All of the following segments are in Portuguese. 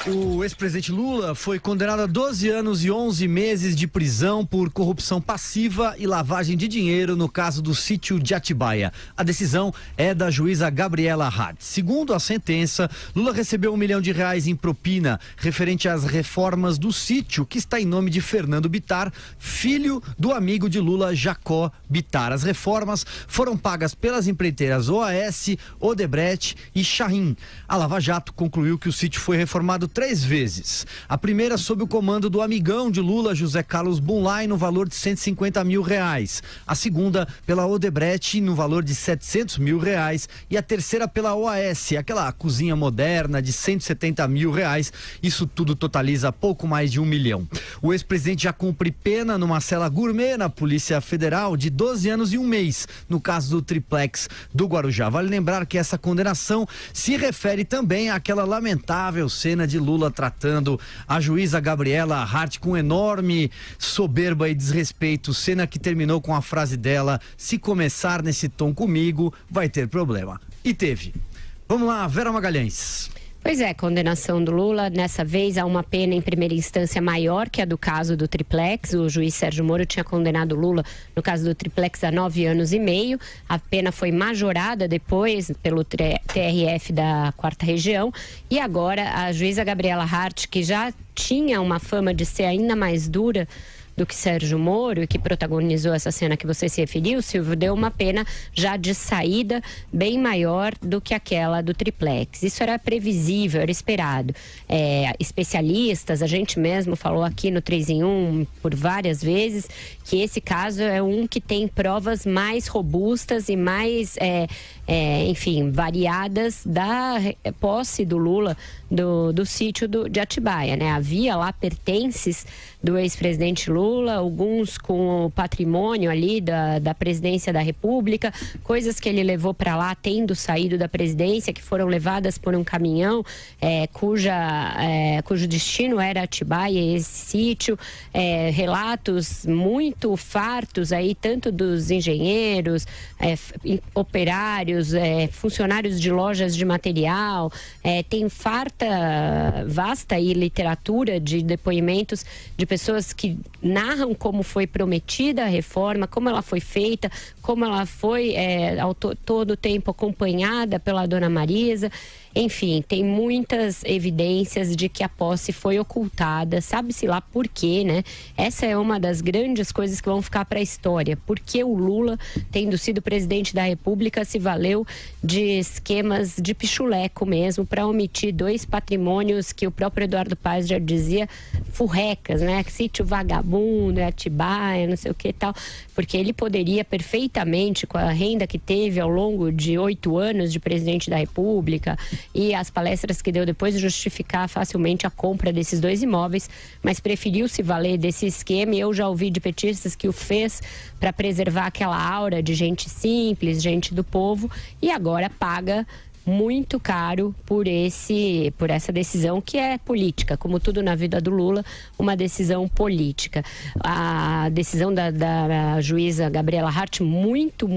O ex-presidente Lula foi condenado a 12 anos e 11 meses de prisão por corrupção passiva e lavagem de dinheiro no caso do sítio de Atibaia. A decisão é da juíza Gabriela Hart. Segundo a sentença, Lula recebeu R$1 milhão em propina referente às reformas do sítio, que está em nome de Fernando Bittar, filho do amigo de Lula, Jacó Bittar. As reformas foram pagas pelas empreiteiras OAS, Odebrecht e Shahin. A Lava Jato concluiu que o sítio foi reformado 3 vezes. A primeira sob o comando do amigão de Lula, José Carlos Bunlai, no valor de R$150 mil. A segunda pela Odebrecht, no valor de R$700 mil. E a terceira pela OAS, aquela cozinha moderna de R$170 mil. Isso tudo totaliza pouco mais de R$1 milhão. O ex-presidente já cumpre pena numa cela gourmet na Polícia Federal de 12 anos e 1 mês, no caso do triplex do Guarujá. Vale lembrar que essa condenação se refere também àquela lamentável cena de Lula tratando a juíza Gabriela Hart com enorme soberba e desrespeito, cena que terminou com a frase dela: se começar nesse tom comigo, vai ter problema. E teve. Vamos lá, Vera Magalhães. Pois é, condenação do Lula, dessa vez há uma pena em primeira instância maior que a do caso do triplex. O juiz Sérgio Moro tinha condenado o Lula no caso do triplex a 9 anos e meio. A pena foi majorada depois pelo TRF da 4ª Região. E agora a juíza Gabriela Hart, que já tinha uma fama de ser ainda mais dura do que Sérgio Moro, que protagonizou essa cena que você se referiu, Silvio, deu uma pena já de saída bem maior do que aquela do triplex. Isso era previsível, era esperado. Especialistas, a gente mesmo falou aqui no 3 em 1 por várias vezes que esse caso é um que tem provas mais robustas e mais, enfim, variadas da posse do Lula do sítio de Atibaia, né? Havia lá pertences do ex-presidente Lula, alguns com o patrimônio ali da presidência da República, coisas que ele levou para lá tendo saído da presidência, que foram levadas por um caminhão cujo destino era Atibaia, esse sítio, relatos muito fartos aí, tanto dos engenheiros, operários, funcionários de lojas de material, tem vasta aí literatura de depoimentos de pessoas que narram como foi prometida a reforma, como ela foi feita, como ela foi todo o tempo acompanhada pela dona Marisa. Enfim, tem muitas evidências de que a posse foi ocultada, sabe-se lá por quê, né? Essa é uma das grandes coisas que vão ficar para a história. Porque o Lula, tendo sido presidente da República, se valeu de esquemas de pichuleco mesmo para omitir 2 patrimônios que o próprio Eduardo Paes já dizia furrecas, né? Sítio vagabundo, Atibaia, não sei o que e tal. Porque ele poderia perfeitamente, com a renda que teve ao longo de 8 anos de presidente da República e as palestras que deu depois, justificar facilmente a compra desses 2 imóveis, mas preferiu se valer desse esquema. E eu já ouvi de petistas que o fez para preservar aquela aura de gente simples, gente do povo, e agora paga muito caro por essa decisão que é política, como tudo na vida do Lula, uma decisão política. A decisão da juíza Gabriela Hart muito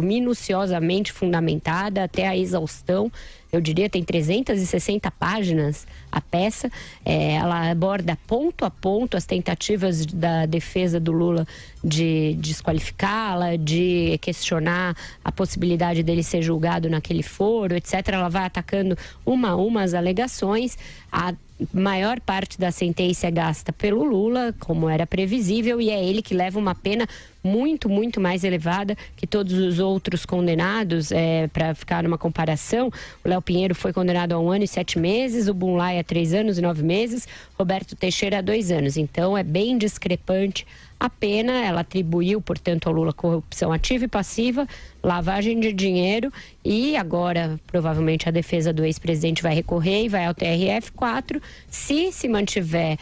minuciosamente fundamentada até a exaustão. Eu diria, tem 360 páginas a peça. Ela aborda ponto a ponto as tentativas da defesa do Lula de desqualificá-la, de questionar a possibilidade dele ser julgado naquele foro, etc. Ela vai atacando uma a uma as alegações. A maior parte da sentença é gasta pelo Lula, como era previsível, e é ele que leva uma pena muito mais elevada que todos os outros condenados. Para ficar numa comparação, o Léo Pinheiro foi condenado a 1 ano e 7 meses, o Bunlai a 3 anos e 9 meses, Roberto Teixeira a 2 anos. Então é bem discrepante a pena. Ela atribuiu, portanto, ao Lula corrupção ativa e passiva, lavagem de dinheiro, e agora provavelmente a defesa do ex-presidente vai recorrer e vai ao TRF4. Se mantiver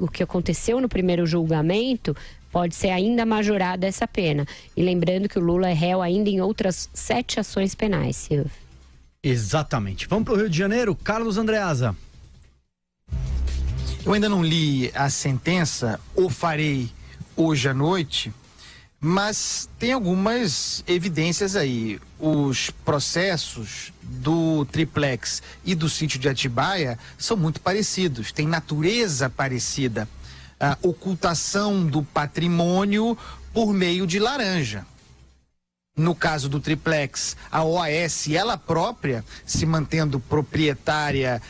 o que aconteceu no primeiro julgamento, pode ser ainda majorada essa pena. E lembrando que o Lula é réu ainda em outras 7 ações penais, Silvio. Exatamente. Vamos para o Rio de Janeiro, Carlos Andreasa. Eu ainda não li a sentença, ou farei hoje à noite, mas tem algumas evidências aí. Os processos do triplex e do sítio de Atibaia são muito parecidos, têm natureza parecida. A ocultação do patrimônio por meio de laranja. No caso do triplex, a OAS, ela própria, se mantendo proprietária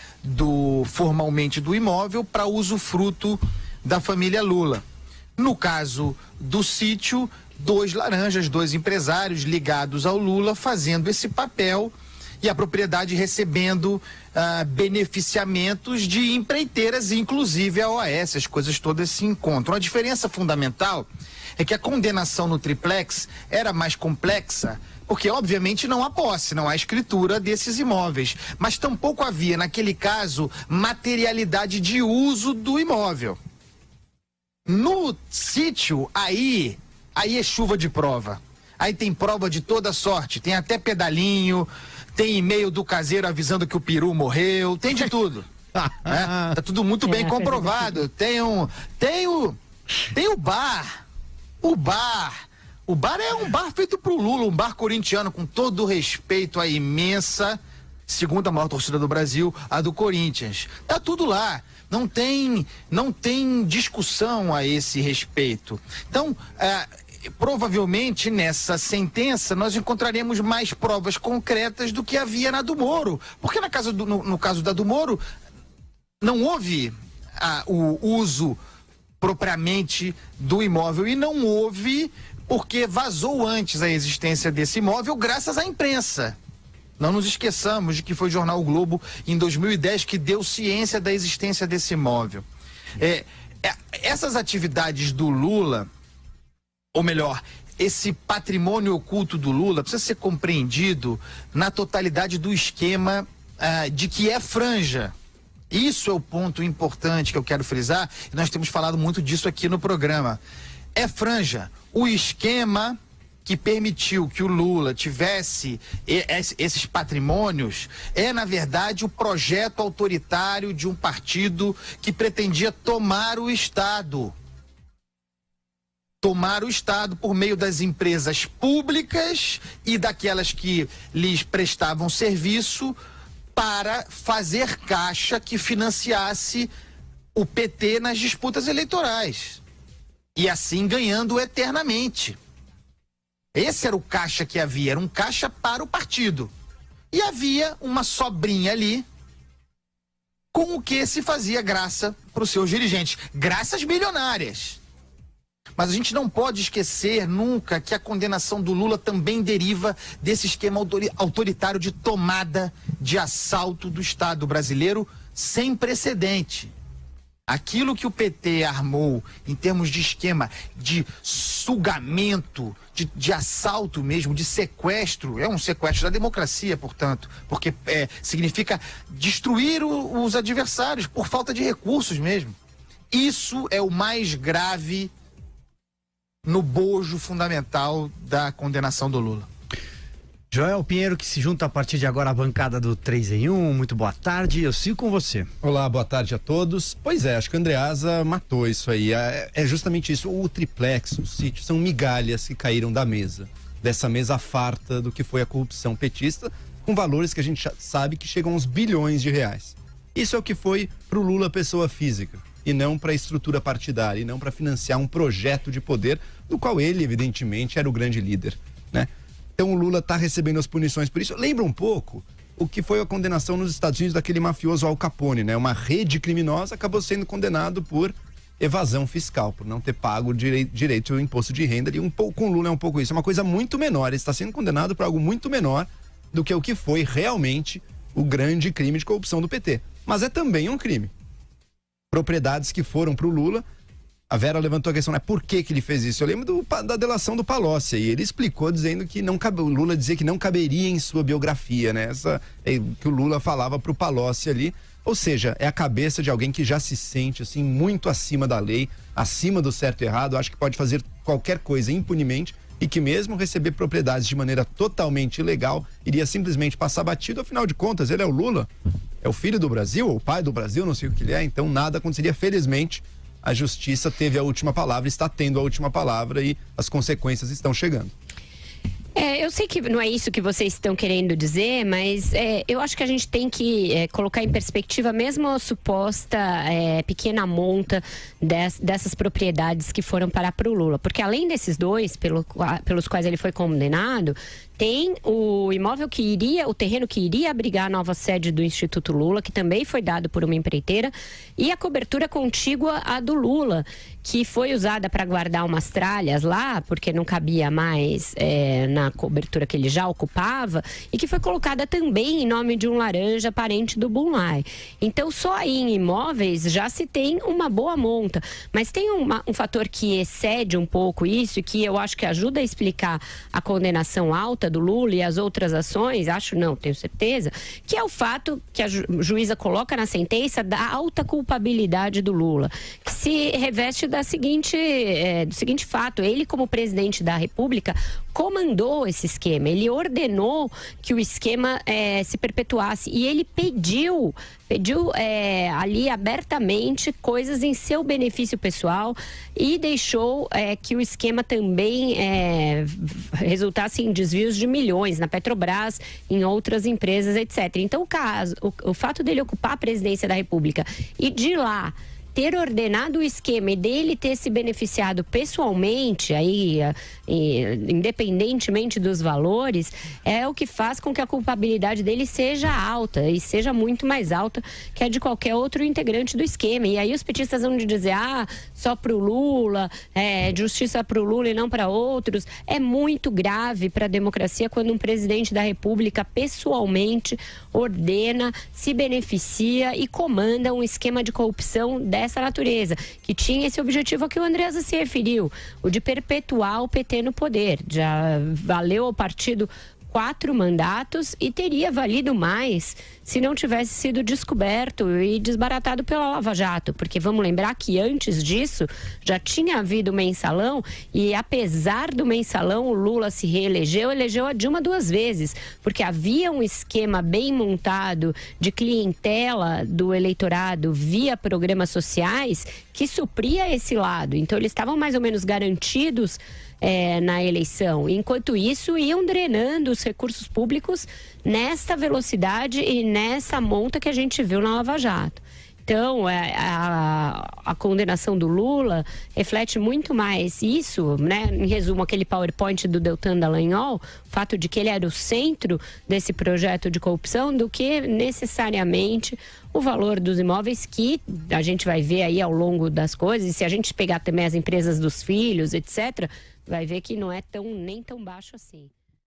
formalmente do imóvel para usufruto da família Lula. No caso do sítio, 2 laranjas, 2 empresários ligados ao Lula fazendo esse papel e a propriedade recebendo beneficiamentos de empreiteiras, inclusive a OAS. As coisas todas se encontram. A diferença fundamental é que a condenação no triplex era mais complexa, porque obviamente não há posse, não há escritura desses imóveis, mas tampouco havia, naquele caso, materialidade de uso do imóvel. No sítio, aí é chuva de prova. Aí tem prova de toda sorte, tem até pedalinho, tem e-mail do caseiro avisando que o peru morreu, tem de tudo. Né? Tá tudo muito bem comprovado. Tem o bar. O bar é um bar feito pro Lula, um bar corintiano, com todo o respeito à imensa, segunda maior torcida do Brasil, a do Corinthians. Tá tudo lá. Não tem discussão a esse respeito. Então, provavelmente nessa sentença nós encontraremos mais provas concretas do que havia na do Moro. Porque no caso da do Moro, não houve o uso propriamente do imóvel, e não houve porque vazou antes a existência desse imóvel graças à imprensa. Não nos esqueçamos de que foi o jornal o Globo em 2010 que deu ciência da existência desse imóvel. Essas atividades do Lula, ou melhor, esse patrimônio oculto do Lula precisa ser compreendido na totalidade do esquema de que é franja. Isso é o ponto importante que eu quero frisar, e nós temos falado muito disso aqui no programa. É franja. O esquema que permitiu que o Lula tivesse esses patrimônios é, na verdade, o projeto autoritário de um partido que pretendia tomar o Estado. Tomar o Estado por meio das empresas públicas e daquelas que lhes prestavam serviço, para fazer caixa que financiasse o PT nas disputas eleitorais. E assim ganhando eternamente. Esse era o caixa que havia, era um caixa para o partido. E havia uma sobrinha ali com o que se fazia graça para os seus dirigentes. Graças milionárias. Mas a gente não pode esquecer nunca que a condenação do Lula também deriva desse esquema autoritário de tomada, de assalto do Estado brasileiro sem precedente. Aquilo que o PT armou em termos de esquema de sugamento, de assalto mesmo, de sequestro, é um sequestro da democracia, portanto, porque significa destruir os adversários por falta de recursos mesmo. Isso é o mais grave no bojo fundamental da condenação do Lula. Joel Pinheiro, que se junta a partir de agora à bancada do 3 em 1, muito boa tarde, eu sigo com você. Olá, boa tarde a todos. Pois é, acho que o Andreasa matou isso aí, é justamente isso, o triplex, o sítio, são migalhas que caíram da mesa, dessa mesa farta do que foi a corrupção petista, com valores que a gente sabe que chegam aos bilhões de reais. Isso é o que foi pro Lula pessoa física, e não para a estrutura partidária, e não para financiar um projeto de poder do qual ele, evidentemente, era o grande líder, né? Então o Lula está recebendo as punições por isso. Lembra um pouco o que foi a condenação nos Estados Unidos daquele mafioso Al Capone, né? Uma rede criminosa acabou sendo condenado por evasão fiscal, por não ter pago direito ao imposto de renda. E com o Lula é um pouco isso. É uma coisa muito menor. Ele está sendo condenado por algo muito menor do que o que foi realmente o grande crime de corrupção do PT. Mas é também um crime. Propriedades que foram para o Lula. A Vera levantou a questão, né? Por que ele fez isso? Eu lembro da delação do Palocci, e ele explicou dizendo que não cabe, o Lula dizia que não caberia em sua biografia, né? Que o Lula falava pro Palocci ali, ou seja, é a cabeça de alguém que já se sente assim muito acima da lei, acima do certo e errado, acha que pode fazer qualquer coisa impunemente e que mesmo receber propriedades de maneira totalmente ilegal, iria simplesmente passar batido. Afinal de contas, ele é o Lula, é o filho do Brasil, ou o pai do Brasil, não sei o que ele é, então nada aconteceria, felizmente. a justiça teve a última palavra, está tendo a última palavra e as consequências estão chegando. Eu sei que não é isso que vocês estão querendo dizer, mas eu acho que a gente tem que colocar em perspectiva mesmo a suposta pequena monta dessas propriedades que foram parar para o Lula. Porque além desses dois pelos quais ele foi condenado, tem o imóvel o terreno que iria abrigar a nova sede do Instituto Lula, que também foi dado por uma empreiteira, e a cobertura contígua à do Lula, que foi usada para guardar umas tralhas lá, porque não cabia mais na cobertura que ele já ocupava, e que foi colocada também em nome de um laranja parente do Bunlai. Então, só aí em imóveis já se tem uma boa monta. Mas tem um fator que excede um pouco isso, e que eu acho que ajuda a explicar a condenação alta do Lula e as outras ações, tenho certeza, que é o fato que a juíza coloca na sentença da alta culpabilidade do Lula, que se reveste do seguinte fato: ele, como presidente da República, comandou esse esquema, ele ordenou que o esquema se perpetuasse, e ele pediu ali abertamente coisas em seu benefício pessoal, e deixou que o esquema também resultasse em desvios de milhões na Petrobras, em outras empresas, etc. Então, o fato dele ocupar a presidência da República e de lá ter ordenado o esquema e dele ter se beneficiado pessoalmente, independentemente dos valores, é o que faz com que a culpabilidade dele seja alta, e seja muito mais alta que a de qualquer outro integrante do esquema. E aí os petistas vão dizer, só pro Lula, justiça pro Lula e não para outros. É muito grave para a democracia quando um presidente da República pessoalmente ordena, se beneficia e comanda um esquema de corrupção dessa natureza, que tinha esse objetivo a que o Andreasa se referiu, o de perpetuar o PT no poder. Já valeu ao partido 4 mandatos e teria valido mais se não tivesse sido descoberto e desbaratado pela Lava Jato, porque vamos lembrar que antes disso já tinha havido mensalão, e apesar do mensalão o Lula se elegeu a Dilma 2 vezes, porque havia um esquema bem montado de clientela do eleitorado via programas sociais que supria esse lado. Então eles estavam mais ou menos garantidos na eleição. Enquanto isso, iam drenando os recursos públicos nessa velocidade e nessa monta que a gente viu na Lava Jato. Então, a condenação do Lula reflete muito mais isso, né? Em resumo, aquele PowerPoint do Deltan Dallagnol, o fato de que ele era o centro desse projeto de corrupção, do que necessariamente o valor dos imóveis, que a gente vai ver aí ao longo das coisas. E se a gente pegar também as empresas dos filhos, etc., vai ver que não é nem tão baixo assim.